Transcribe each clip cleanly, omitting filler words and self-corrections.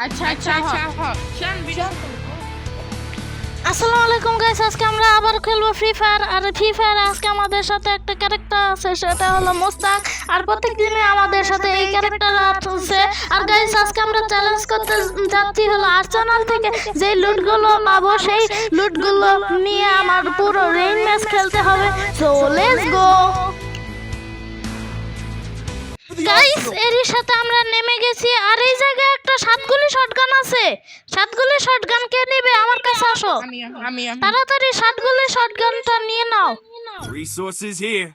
আচ্ছা আচ্ছা শান ভিডিও আসসালামু আলাইকুম গাইস, আজকে আমরা আবার খেলবো ফ্রি ফায়ার। আর ফ্রি ফায়ার আজকে আমাদের সাথে একটা ক্যারেক্টার আছে, সেটা হলো মুস্তাক। আর প্রত্যেকদিনে আমাদের সাথে এই ক্যারেক্টার আছে। আর গাইস আজকে আমরা চ্যালেঞ্জ করতে যাচ্ছি হলো আর্সেনাল থেকে যে লুটগুলো পাবো, সেই লুটগুলো নিয়ে আমার পুরো রেইন ম্যাচ খেলতে হবে। So let's go guys. এরই সাথে আমরা নেমে গেছি। আর এই জায়গায় একটা 7 গুলি শটগান আছে। 7 গুলি শটগান কে নেবে? আমার কাছে আসো, আমি তাড়াতাড়ি 7 গুলি শটগানটা নিয়ে নাও। Resources here.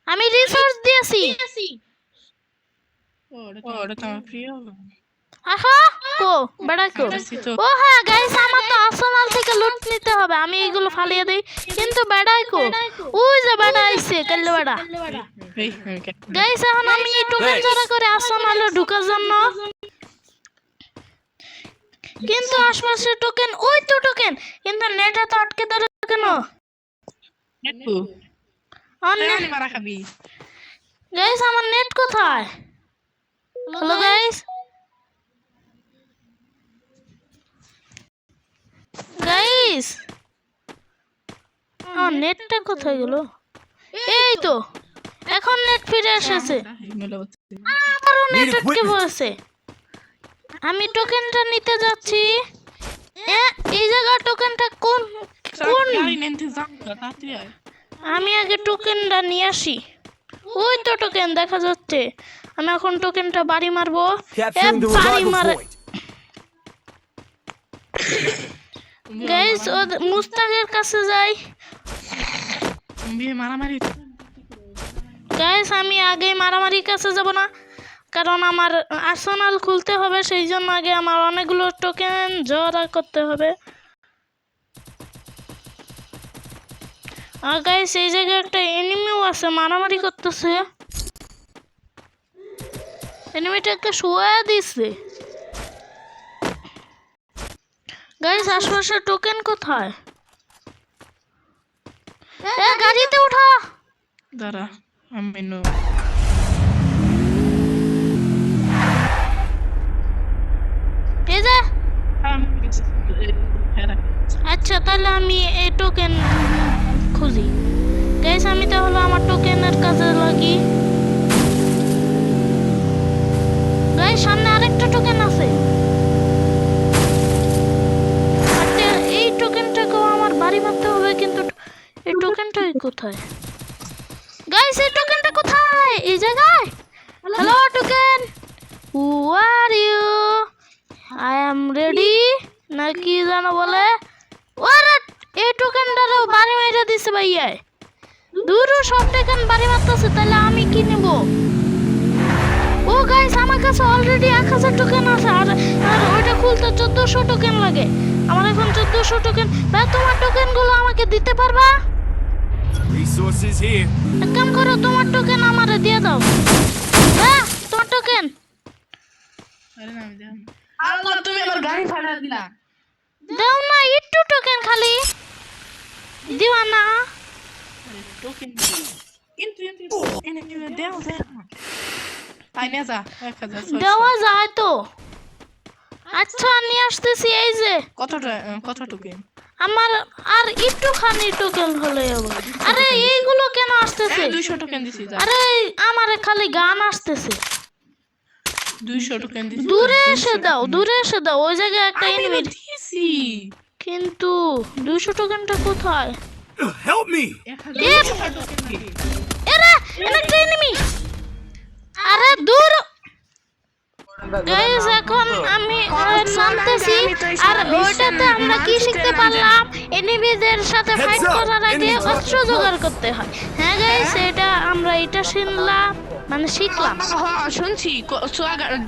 আমি রিসোর্স দিয়েছি। ওটা তো আমার প্রিয় আহা কো বড়া কো। ও হ্যাঁ গাইস, আমার তো আর্সেনাল থেকে লুট নিতে হবে। আমি এগুলো ফালিয়ে দেই, কিন্তু বেড়াই কো। ওই যে বেড়া আইছে, কাল্লে বেড়া। গাইস এখন আমি টোকেন জোড়া করে আর্সেনালে ঢোকার জন্য, কিন্তু আশপাশে টোকেন, ওই তো টোকেন, কিন্তু নেটে তো আটকে ধরে কেন? মারা খাবি গাইস আমার নেট কোথায়? হ্যালো গাইস, গাইস আমার নেটটা কোথায় গেল? এই তো এখন নেট ফিরে এসেছে। আমারও নেট আটকে পড়েছে। আমি টোকেনটা নিতে যাচ্ছি। এই জায়গা টোকেনটা কোন কোন? আমি আগে টোকেনটা নিয়ে আসি। ওই তো টোকেন দেখা যাচ্ছে। আমি এখন টোকেনটা বাড়ি মারবো। Capturing the বাড়ি revival মারে point. গাইস, মুস্তাকের কাছে যাই। মারামারি গাইস আমি আগে মারামারির কাছে যাব না, কারণ আমার আর্সেনাল খুলতে হবে। সেই জন্য আগে আমার অনেকগুলো টোকেন জোড়া করতে হবে। আর গাইস এই জায়গায় একটা এনিমিও আছে, মারামারি করতেছে। এনিমিটাকে শুয়ে দিচ্ছে। গাইস আশপাশে টোকেন কোথায়? গাড়িতে উঠা। দাঁড়া আমি এই যে আচ্ছা, তাহলে আমি এই টোকেন খুঁজি। গাইস আমি তাহলে আমার টোকেনের কাজে লাগি। গাইস সামনে আরেকটা টোকেন আছে। এই টোকেনটাকেও আমার বাড়ি মারতে হবে, কিন্তু এই টোকেনটা কোথায়? গাইস এই টোকেনটা কোথায়? এই জায়গায়। Hello token, who are you? I am ready নাকি জানো বলে? ওরে এই টোকেনটারও বাড়ি মেরে দিছে ভাইয়া। দূর সব টোকেন বাড়ি মারতেছে, তাহলে আমি কি নেব? ও গাইস আমার কাছে অলরেডি 1000 টোকেন আছে। আর ওইটা খুলতে 1400 টোকেন লাগে। আমার এখন 1400 টোকেন। ভাই তোমার টোকেনগুলো আমাকে দিতে পারবা? Resources here. এক কাম করো, তোমার টোকেন আমারে দিয়ে দাও। হ্যাঁ তোমার টোকেন আল্লাহ তুমি আমার গাড়ি ফাটা দিলা। দাও না, একটু টোকেন খালি দিবা না? টোকেন কিন্তু এনে দেও তাই না যা 1000 দেওয়া যায় তো। আচ্ছা নিয়ে আসতেছি। এই যে কত টোকেন? আমার আর একটুখানি টোকেন হলে হবে। আরে এইগুলো কেন আসতেছে? 200 টোকেন দিছি যা। আরে আমারে খালি গান আসতেছে। 200 টোকেন দিছি। দূরে এসে দাও, দূরে এসে দাও। ওই জায়গায় একটা এনিমি দিছি, কিন্তু 200 টোকেনটা কোথায়? Help me. এরা একটা এনিমি। আরে দূর গাইস এখন আমি নামতেছি। আর ওইটাতে আমরা কি শিখতে পারলাম? এনিমিদের সাথে ফাইট করার আগে অস্ত্র জোগাড় করতে হয়। হ্যাঁ গাইস আমরা এটা শুনলাম, মানে শিখলাম। শুনছি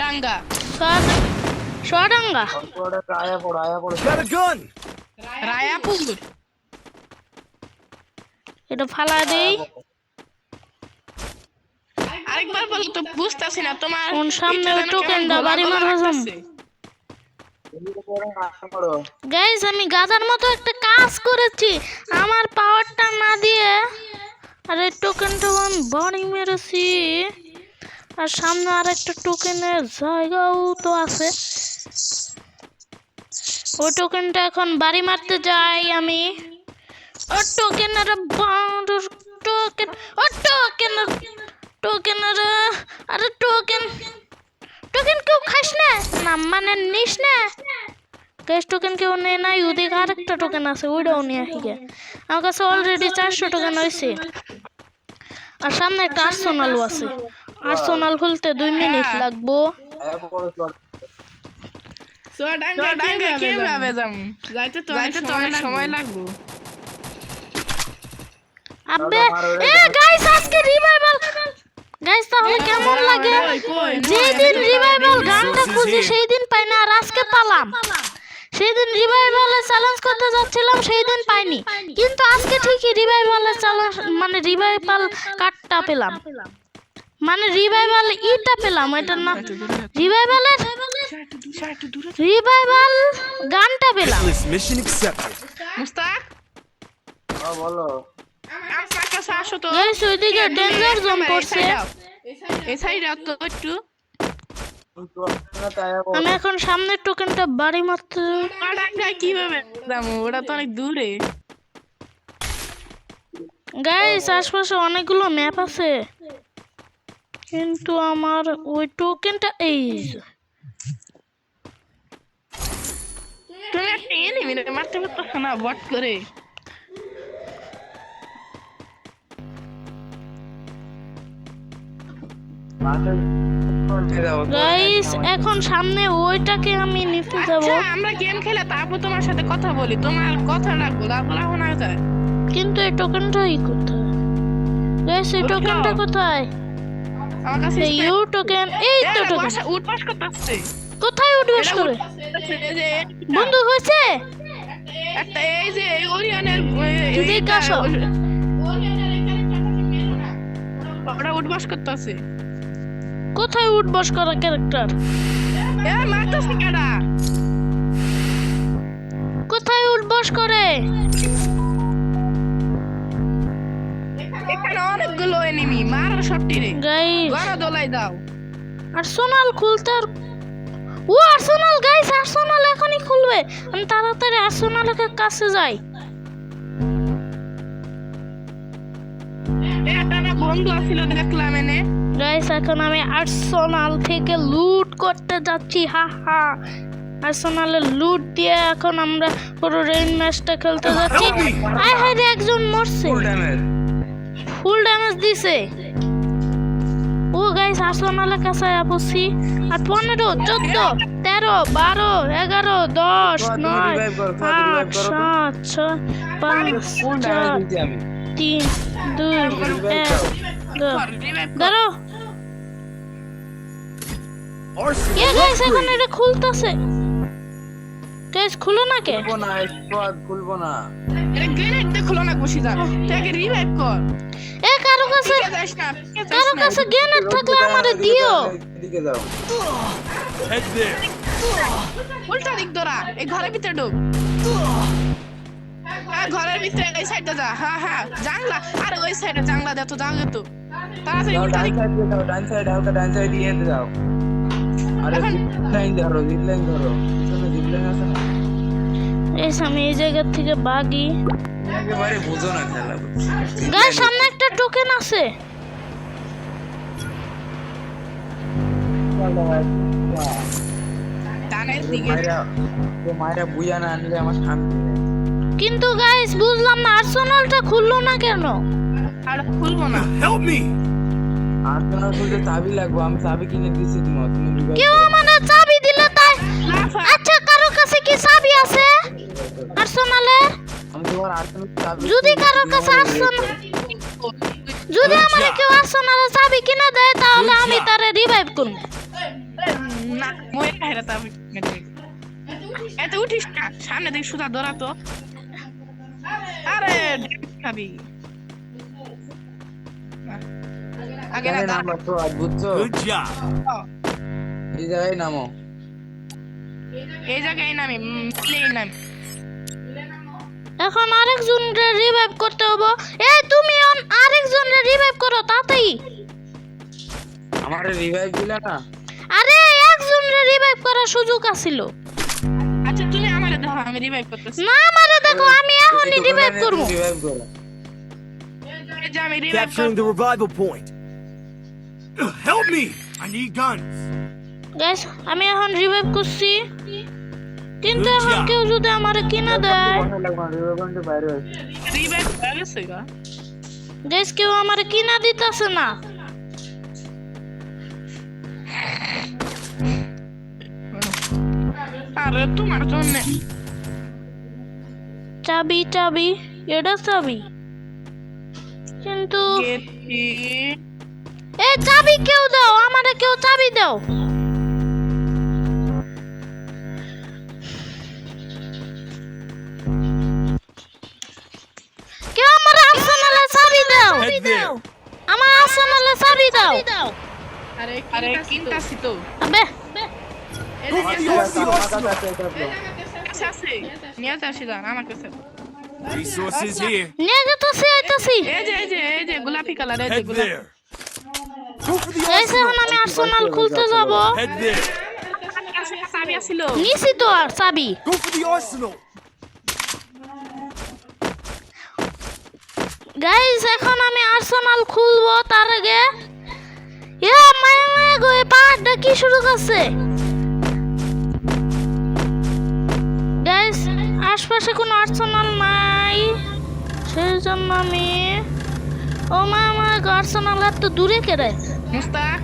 ডাঙ্গা সোয়াডাঙ্গা। Got a gun. রায়াপুর এটা ফালা দেই। আরেকবার বল তো, বুঝতাছি না তোমার কোন সামনে টোকেনটা বাড়ি মারা যাম। গাইস আমি গাধার মতো একটা কাজ করেছি আমার পাওয়ারটা না দিয়ে। আরে টোকেনটা আমি বাড়ি মেরেছি। আর সামনে আরেকটা টোকেনের জায়গাও তো আছে। ওই টোকেনটা এখন বাড়ি মারতে যাই আমি। ও টোকেন আরে বাঁদর টোকেন, ও টোকেন টোকেন আরে টোকেন টোকেন কেউ খাস না না মানে নিস না গ্যাস। টোকেন কেউ নেই নাই, ওদিকে আরেকটা টোকেন আছে ওইটাও নিয়ে আসি গে। আমার কাছে অলরেডি 400 টোকেন হয়েছে। আর সামনে একটা আর্সেনালও আছে। আর্সেনাল খুলতে 2 মিনিট লাগবো। চুয়াডাঙ্গা কিভাবে যাম? যাইতে তো অনেক সময় লাগবে। আবে এ গাইস আজকে রিভাইভাল গাইস তাহলে কেমন লাগে? যেদিন রিভাইভাল গানটা খুঁজি সেই দিন পাই না, আর আজকে পালাম। সেই দিন রিভাইভালে চ্যালেঞ্জ করতে যাচ্ছিলাম, সেই দিন পাইনি, কিন্তু আজকে ঠিকই রিভাইভালে চ্যালেঞ্জ মানে রিভাইভাল কার্ডটা পেলাম, মানে রিভাইভাল ইটা পেলাম। এটা না রিভাইভাল গানটা পেলাম। Mission accepted. মুস্তাক বলো। আমার কাছে আসো তো। গাইস ওইদিকে ডেঞ্জার জোন পড়ছে। এই সাইডে তো একটু। আমি এখন সামনের টোকেনটা বাড়ি মারতে। চুয়াডাঙ্গা কিভাবে যাম? ওটা তো অনেক দূরে। গাইস আশপাশে অনেকগুলো ম্যাপ আছে, কিন্তু আমার ওই টোকেনটা এই যে। তুমি একটা এনিমি মারতে পারতো না বট করে। গাইস এখন সামনে ওইটাকে আমি নিতে যাব, আচ্ছা আমরা গেম খেলে তারপর তোমার সাথে কথা বলি, তোমার কথা রাখবো, তারপর শোনা যায়। কিন্তু এই টোকেনটাই কোথায়? গাইস এই টোকেনটা কোথায়? আমার কাছে এই ইউ টোকেন, এই তো টোকেন। উঠবাস করতে আসছে। কোথায় উঠবাস করে? এই যে বন্ধু হয়েছে একটা এই যে ওরিয়নের দিকে আসো। ওটা উঠবাস করতে আছে। কোথায় উঠবাস করা ক্যারেক্টার? এ মারতেছে কেডা? কোথায় উঠবাস করে? এখানে অনেকগুলো এনিমি, মার সবটিরে। গাইস গড়া দোলাই দাও। আর্সেনাল খুলতে ও আর্সেনাল গাইস আর্সেনাল এখনই খুলবে। আমি তাড়াতাড়ি আর্সেনালের কাছে যাই। এটা না বন্ধু আছিল দেখলাম এনে। গাইস এখন আমি আর্সেনাল থেকে লুট করতে যাচ্ছি, হা হা। আর্সেনালের লুট দিয়ে এখন আমরা পুরো রেইন ম্যাচটা খেলতে যাচ্ছি। আয় হায় রে একজন মরছে, ফুল ড্যামেজ দিছে। ও গাইস আর্সেনালের কাছে আপসি। আর 15 14 13 12 11 10 9 8 7 6 5 4 3 2 1 দাঁড়ো। এ গাইস এখন এটা খুলতেছে। গাইস খুলো না কে? খুলবো না। এটা গ্রেনেড দেখলো না বসি যা। তাকে রিভাইভ কর। এ কারো কাছে গ্রেনেড থাকলে আমারে দিও। এদিকে যাও। Head there. উল্টা দিক ধরা। এই ঘরের ভিতরে ঢোক। ঘরের ভিতরে এই সাইডে যা। হ্যাঁ হ্যাঁ জানলা। আরে ওই সাইডে জানলা দে তো জানলা তো। তাড়াতাড়ি উল্টা দিক। ডান সাইড হালকা ডান সাইড দিয়ে যাও। আরে জিপলাইন ধরো। পিছনে জিপলাইন আছে না? এই আমি এই জায়গা থেকে বাগি। একেবারে বুঝো না খেলা। গাইস সামনে একটা টোকেন আছে। ডানের দিকে। মায়েরা বুইয়া না আনলে আমার শান্তি নেই। কিন্তু গাইস বুঝলাম না আর্সেনালটা খুললো না কেন? আর খুলবো না। Help me. আর্সেনাল খুলতে চাবি লাগবে, আমি চাবি কিনে দিছি তোমার। তুমি কেউ আমারে চাবি দিলে তাই। আচ্ছা কারো কাছে কি চাবি আছে আর্সেনালে? আমি তোমার আর্সেনাল চাবি যদি কারো কাছে আর্সেনাল যদি আমারে কেউ আর্সেনালে চাবি কিনে দেয় তাহলে আমি তারে রিভাইভ করব। না মই খাইরা তা এত উঠিস না, সামনে দিকে সুদা ধরা তো। আরে খাবি আগে না নামো তো বুঝছো? Good job. এই জায়গায় নামো। এই জায়গায় নামি প্লেন নামি। এখন আরেকজনকে রিভাইভ করতে হবে। এই তুমি আরেকজনকে রিভাইভ করো তাড়াতাড়ি। আমারে রিভাইভ দিলা না? আরে একজনকে রিভাইভ করার সুযোগ আছিল। আচ্ছা তুমি আমারে দাও আমি রিভাইভ করতেছি না আমারে দেখো আমি এখনই রিভাইভ করব রিভাইভ করো এই যে আমি revive Capturing the revival point. Help me! I need guns. Guys আমি এখন রিভাইভ করছি কিন্তু এখন কেউ যদি আমারে কিনা দেয় রিভাইভ করতে বাইরে আছে রিভাইভ হয়ে গেছে গা গাইস কেউ আমারে কিনা দিতেছে না আরে তোমার জন্য চাবি চাবি এটা চাবি কিন্তু গেছি এই চাবি কেউ দাও আমারে কেউ চাবি দাও কেউ আমার আর্সেনালে চাবি দাও Head there. আমার আর্সেনালে চাবি দাও আরে কিনতাছি তো আবে এই যে আছে আছে নিয়ে আসি দাঁড়া আমার কাছে Resources here. নিয়ে যেতেছি আইতাছি এই যে গোলাপি কালার এই যে Head গোলাপি there. Go for the guys এখন arsenal. আমি আর্সেনাল খুলতে যাব Head there. চাবি আসিল নিছি তো আর চাবি Go for the arsenal. Guys এখন আমি আর্সেনাল খুলবো তার আগে মায়া মায়া গো এই পাহাড়টা কি শুরু করছে গাইস আশপাশে কোনো আর্সেনাল নাই সেই জন্য আমি ও মায়া মায়া গো আর্সেনাল এত দূরে কেড়ে মুস্তাক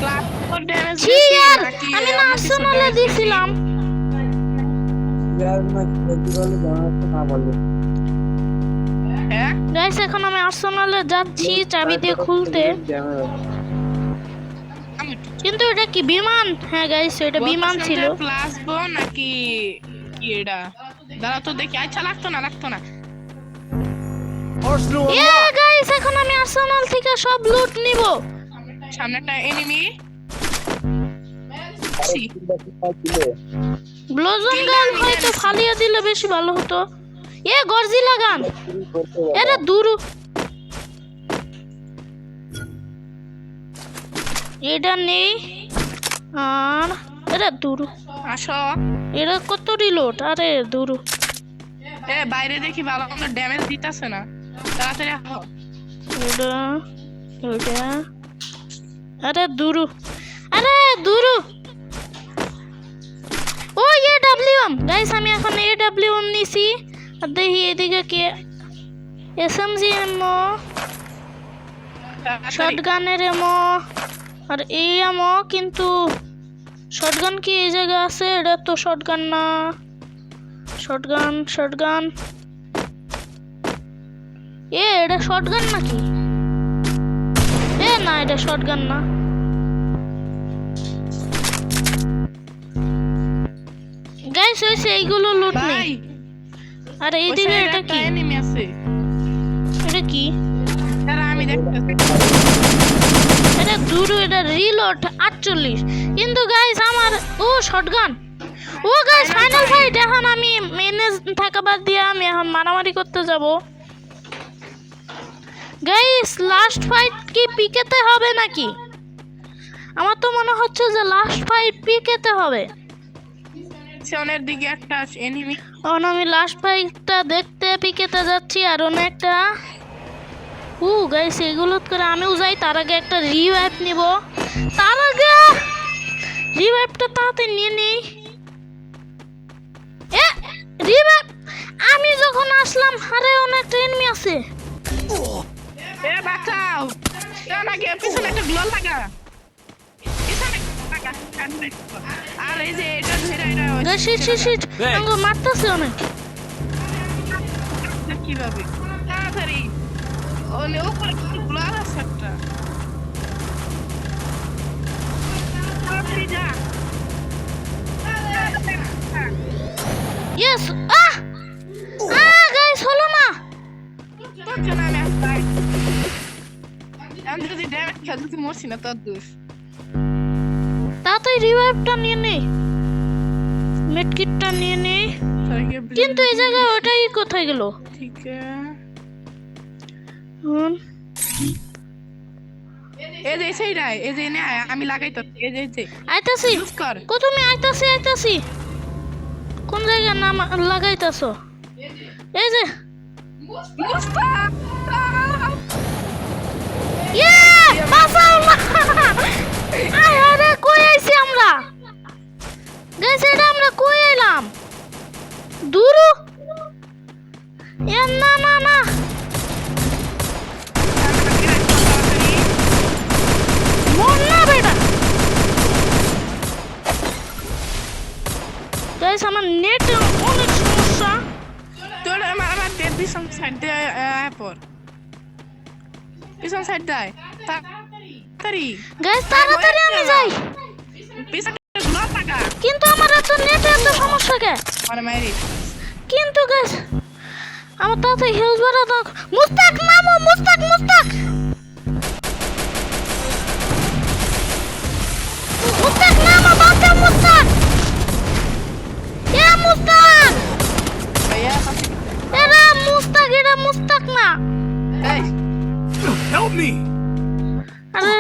ক্লাস ফর ড্যামেজ ছি আর আমি না আর্সেনালে দিছিলাম ইয়ার না কি বলে জানাতে না বলে হ্যাঁ গাইস এখন আমি আর্সেনালে যাচ্ছি চাবি দিয়ে খুলতে আমি কিন্তু এটা কি বিমান হ্যাঁ গাইস এটা বিমান ছিল প্লাস বো নাকি কি এটা দাঁড়া তো দেখি আচ্ছা লাগতো না Arsenal ইয়া unlocked. গাইস এখন আমি আর্সেনাল থেকে সব লুট নিব সামনে একটা এনিমি ব্লোজন গান হয়তো ফালিয়ে দিলে বেশি ভালো হতো গরজিলা গান এটা দূর এটা নেই আর এটা দূর আসো এটা কত রিলোড আরে দূর বাইরে দেখি ভালো মতো ড্যামেজ দিতেছে না তাড়াতাড়ি আসো এটা এটা আরে দূর আরে দূর ও এডব্লিউএম গাইস আমি এখন এডব্লিউএম নিছি আর দেখি এদিকে কে এসএমজি এমো শটগানের এমো আর এই এমো কিন্তু শটগান কি এই জায়গায় আছে এটা তো শটগান না শটগান এটা শটগান নাকি না এটা শটগান না গাইস হইছে এইগুলো লুট নেই ভাই আর এইদিকে এটা কি এনিমি আছে এটা কি তারা আমি দেখতেছি এটা দূর এটা রিলোড 48 কিন্তু গাইস আমার শটগান গাইস ফাইনাল ফাইট এখন আমি মেনে থাকা বাদ দিয়ে আমি এখন মারামারি করতে যাব গাইস লাস্ট ফাইট কি পিকেতে হবে নাকি আমার তো মনে হচ্ছে যে লাস্ট ফাইট পিকেতে হবে পিছনের দিকে একটা এনিমি এখন আমি লাস্ট ফাইটটা দেখতে পিকেতে যাচ্ছি আর অনেকটা গাইস এগুলো করে আমিও যাই তার আগে একটা রিভাইভ নিব তার আগে রিভাইভটা তাড়াতাড়ি নিয়ে নেই রিভাইভ আমি যখন আসলাম আরে অনেকটা এনিমি আছে বাঁচাও নাকি পিছনে একটা গ্লো লাগা পিছনে লাগা আর এই যে এটা ধরে এটা শিট আঙ্গো মারতেছে অনেক কিভাবে তাড়াতাড়ি ওলে উপরে গ্লো আছে একটা যা ইয়েস গাইস হলো না তোর জন্য আমি আসতাই আমি যদি ড্যামেজ খেলতে মরছি না তোর দোষ তাড়াতাড়ি রিভাইভটা নিয়ে নে মেডকিটটা নিয়ে নে কিন্তু এই জায়গায় ওটাই কোথায় গেল ঠিক এই যে সেইটাই এই যে নে আমি লাগাই তো এই যে আইতাছি ইউজ কর কো তুমি আইতাছি কোন জায়গা নাম লাগাইতাছো এই যে মুস্তাক ইয়ে বাঁচাও না আয় আরে কই আইছি আমরা গাইস এটা আমরা কই এলাম দূরু না না না মর না বেটা গাইস আমার নেট অনেক সমস্যা তোর আমার ডেড পিছন সাইড দে পর পিছন সাইড দেয় তাড়াতাড়ি গাইস তাড়াতাড়ি আমি যাই পিছন না টাকা কিন্তু আমার এত নেট এত সমস্যা কে আরে মাইরি কিন্তু গাইস আমার তাড়াতাড়ি হেলথ বাড়া দাও মুস্তাক নামো মুস্তাক মুস্তাক নামো বাঁচা মুস্তাক এ মুস্তাক ভাইয়া এটা মুস্তাক না এই Help me! আরে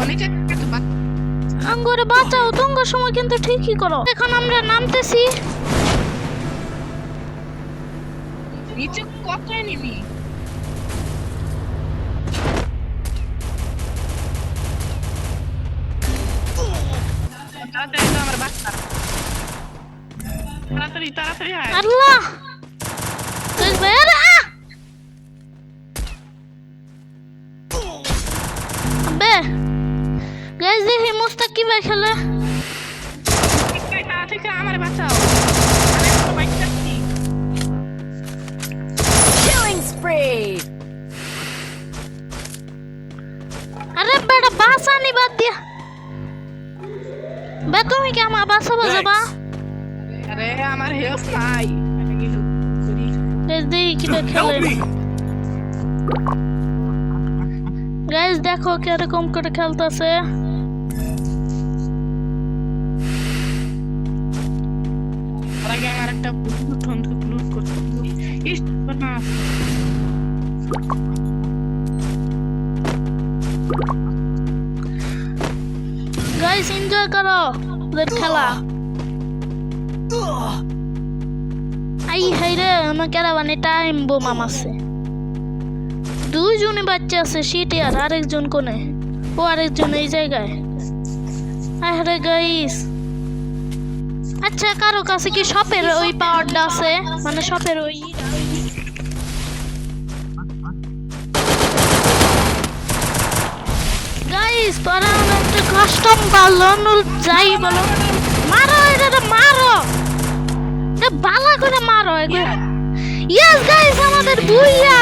অনেকে তো আঙ্গুরে বাঁচাও তোমরা সময় কিন্তু ঠিকই করো এখন আমরা নামতেছি নিচে কত নিবি তাড়াতাড়ি তো আমার বাচ্চা তাড়াতাড়ি হয় আল্লাহ গাইস ভাই আরে আবে গাইস দেখি মুস্তাক কি ভাই খেলে থেকে আমার বাঁচাও আমি তো বাঁচতেছি Killing spree! আরে বেটা বাসানি বাদ দিয়া বে তুমি কি আমার বাসা বাজাবা আরে আমার হেল্প নাই গাইস দেখি কি Help খেলে me! গাইস দেখো কিরকম করে খেলতেছে আগে আমার একটা বুটন লুট করতে ইস না গাইস এনজয় করো ওদের খেলা আই হাইরে আমার ক্যারাভানে টাইম বোমা মারছে দুইজনে বাচ্চা আছে সিটি আর আরেকজন কোনে ও আরেকজন এই জায়গায় আরে গাইস আচ্ছা কারো কাছে কি শপের ওই পাওয়ারটা আছে মানে শপের ওই গাইস তোরা একটা কাস্টম বালন যাই বলো মারো এটা মারো এটা বালা করে মারো এগুলো ইয়েস গাইস আমাদের বুইয়া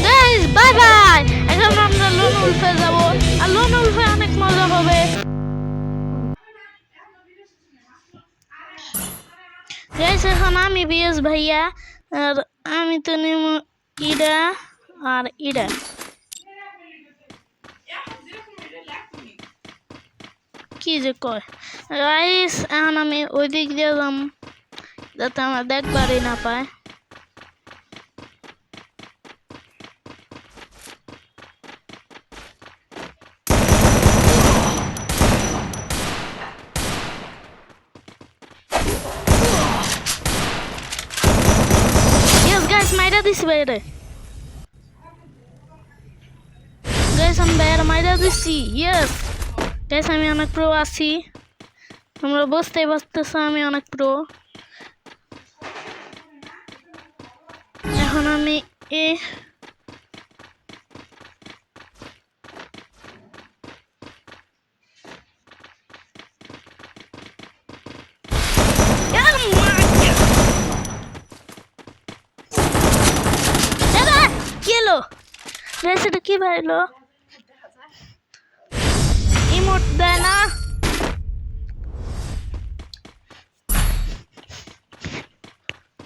গাইস বাই বাই এখন আমরা লোন উলফে যাব আর লোন উলফে অনেক মজা হবে গাইস এখন আমি বিএস ভাইয়া আর আমি তো নিব ইডা আর ইডা কি যে কয় গাইস এখন আমি ওই দিক দিয়ে যাম যাতে আমার দেখবারই না পায় মাইরা দিছি বাইরে গাইস আমি বাইরে মাইরা দিছি ইয়েস গাইস আমি অনেক প্রো আছি তোমরা বুঝতেই পারতেছো আমি অনেক প্রো এখন আমি এ গাইস এটা কি ভাইলো ইমোট দেয় না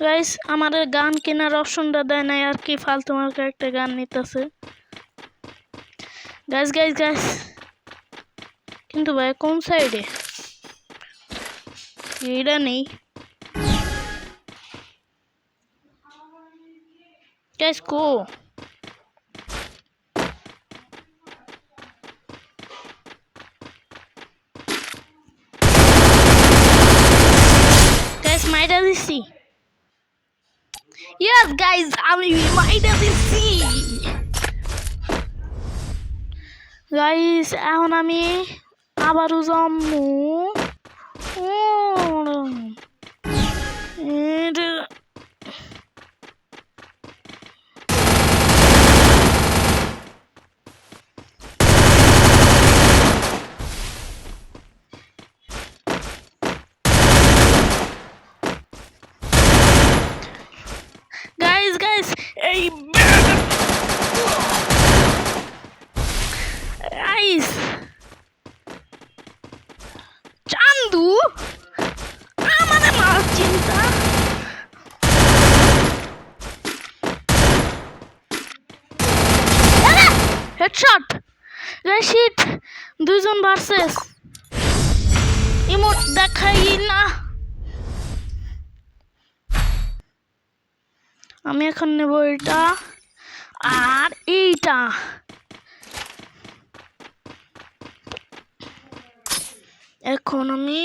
গাইস আমাদের গান কেনার অপশনটা দেয় না আর কি ফালতু মার্কা একটা গান নিতেছে গাইস গাইস গাইস কিন্তু ভাই কোন সাইডে এইটা নেই গাইস কো দিছি ইয়েস গাইস আমি মাইরা দিছি গাইস এখন আমি আবারও জম্মু guys এই guys চান্দু আমাদের মার চিন্তা হেডশট গাইস হিট দুইজন ভার্সেস ইমোট দেখাই না আমি এখন নেব এটা আর এইটা এখন আমি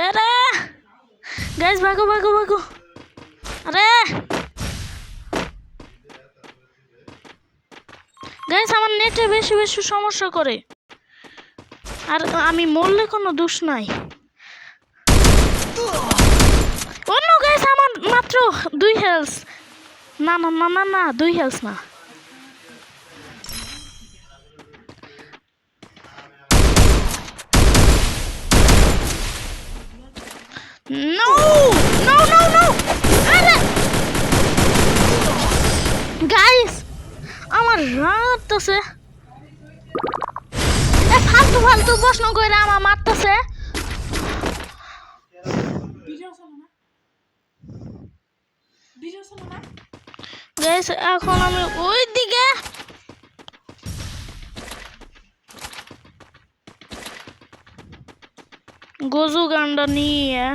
আরে গাইস ভাগো ভাগো ভাগো আরে গাইস আমার নেটে বেশি বেশি সমস্যা করে আর আমি মরলে কোনো দোষ নাই অন্য গাইস আমার মাত্র 2 হেলথ না না না না না 2 হেলথ না নো নো নো নো আরে গাইস আমার রাত আছে ফালতু ফালতু প্রশ্ন করে আমার মারতেছে গাইস এখন আমি ওই দিকে গজু গান্ডা নিয়ে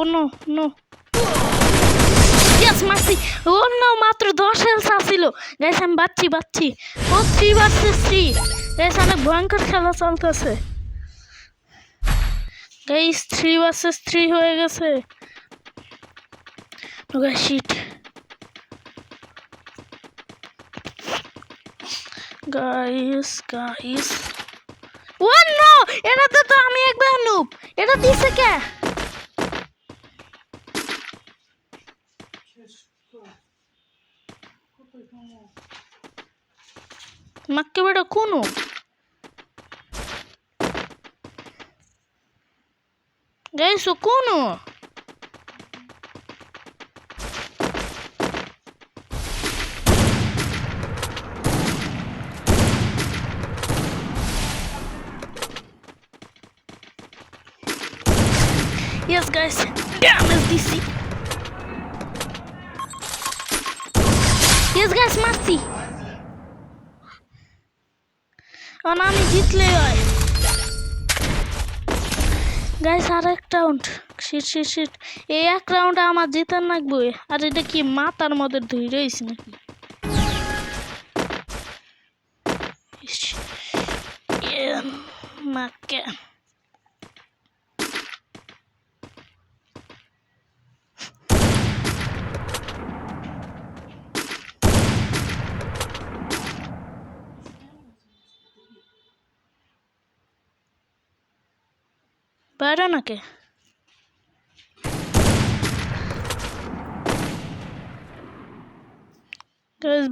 Oh no, no. Yes, Mercy. Oh no, মাত্র 10 হেলথ ছিল গাইস আমি বাচ্চি ও 3 ভার্সেস 3 গাইস অনেক ভয়ঙ্কর খেলা চলতেছে গাইস 3 ভার্সেস 3 হয়ে গেছে গাইস শিট গাইস ও নো এটা তো আমি একবার নুব এটা দিছে কে মাক্কে বেটা কোনো গাইস ও কোনো yes guys damn SDC yes guys Mercy और আমি জিতলে হয় গাইস আরেক রাউন্ড শিট এই এক রাউন্ডে আমার জিতার লাগবে আর এটা কি মাথার মধ্যে ধুই রইছে নাকি মাকে বাইরে নাকি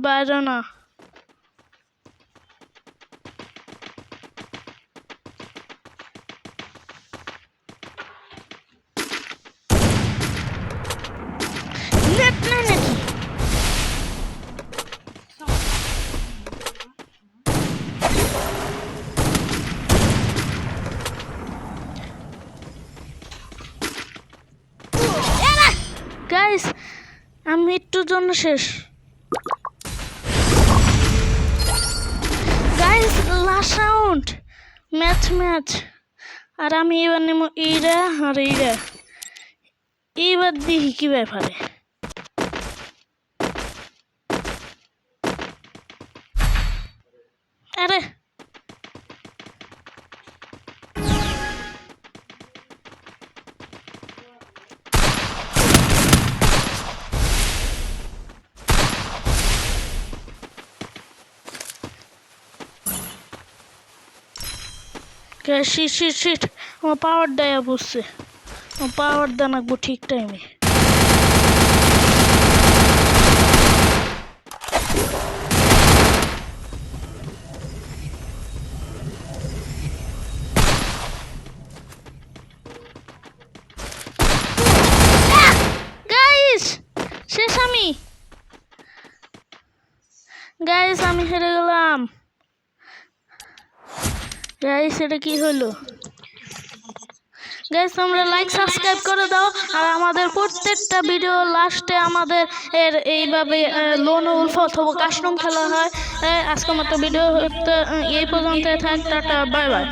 বাইরে না নেট নাই নাকি গাইস আমি একটু জন্য শেষ গাইস লাস্ট রাউন্ড ম্যাচ আর আমি এবার নেব এইটা আর এইটা। এইবার দেখি কি ব্যাপারে। আরে শিট আমার পাওয়ার দেয়া বসছে, আমার পাওয়ার দেন রাখবো ঠিক টাইমে। গাইস শেষ আমি, গাইস আমি হেরে গেলাম। গাইস এটা কি হলো? গাইস তোমরা লাইক সাবস্ক্রাইব করে দাও আর আমাদের প্রত্যেকটা ভিডিও লাস্টে আমাদের এইভাবে লোন উলফ অথবা কাস্টম খেলা হয়। আজকের মতো ভিডিও এই পর্যন্ত থাক, টাটা বাই বাই।